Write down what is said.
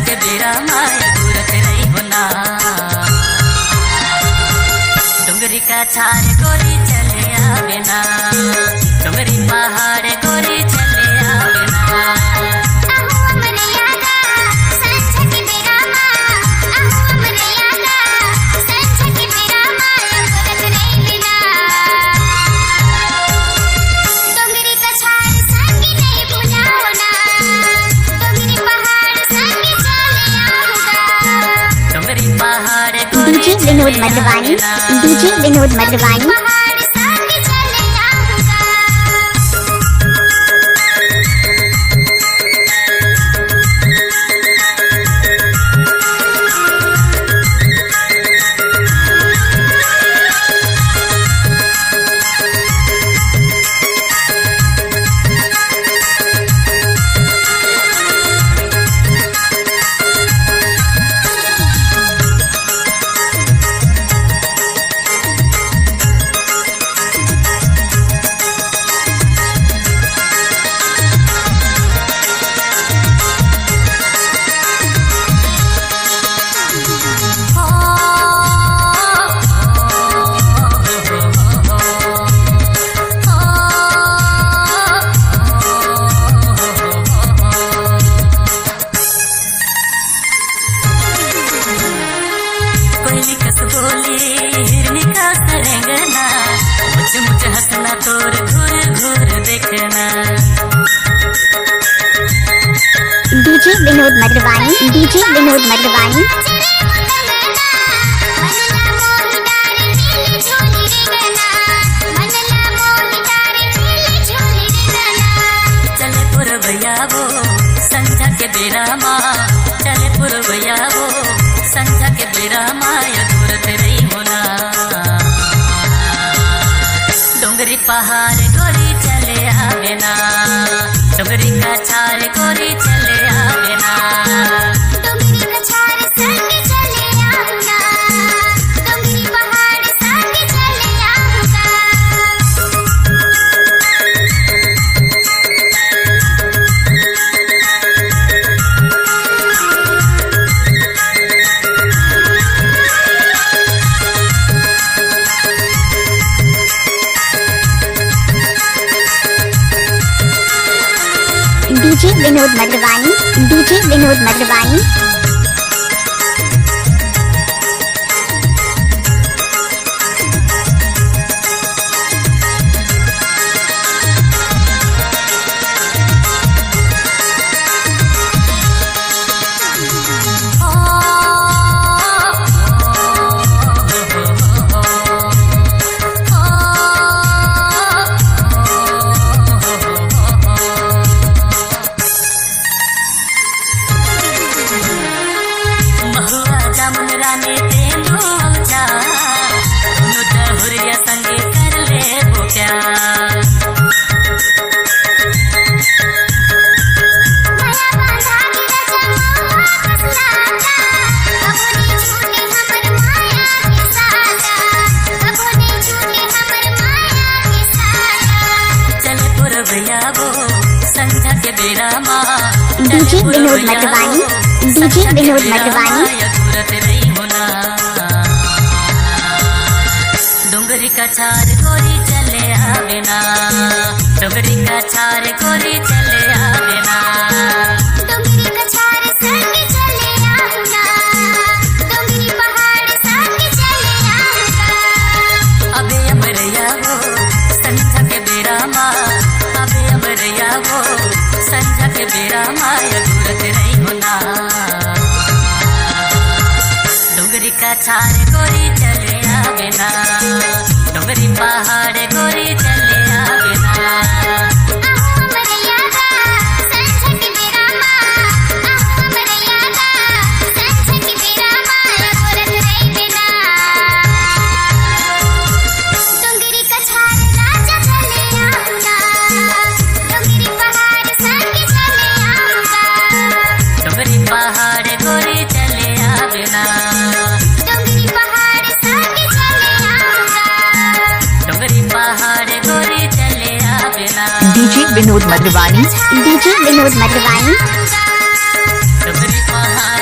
के बेरा माया दूरत रही होना। डुंगरी का छार गोरी चले आवे ना, डुंगरी पहाड़ गोरी चले आवे ना। DJ Vinod Madhuvani, DJ Vinod Madhuvani. हिरनी का सरंगना, मुझ मुझ हंसना तोर घूर घूर देखना। DJ Vinod Madhuvani, DJ Vinod Madhuvani. चले पुरवैया वो संध्या के बेरा माँ, चले पुरवैया वो संध्या के बेरा माया दूरत रही होना। डोंगरी पहाड़ गोरी चले आवे ना, डोंगरी का छार गोरी चले आवे ना। डोंगरी का छार संग चले आऊंगा, डोंगरी पहाड़ संग चले आऊंगा। DJ Vinod Madhuvani, DJ Vinod Madhuvani. DJ Vinod Madhuvani, DJ Vinod Madhuvani. डोंगरी का छार गोरी चले आवे ना, डोंगरी का छार गोरी चले आवे ना। डोंगरी का छार संग चले आऊंगा, डोंगरी पहाड़ संग चले आऊंगा। अबे अमरैया वो संध्या के बेरा माँ, अबे अमरैया वो संध्या के बेरा माया दूरत नहीं होना। डोंगरी का छार गोरी चले आवे ना, डोंगरी पहाड़ गोरी चले आवे ना। पहाड़ गोरी चले आवे ना, डोंगरी पहाड़ संग चले आऊंगा, डोंगरी पहाड़ गोरी चले आवे ना। DJ Vinod Madhuvani, DJ Vinod Madhuvani. डोंगरी पहाड़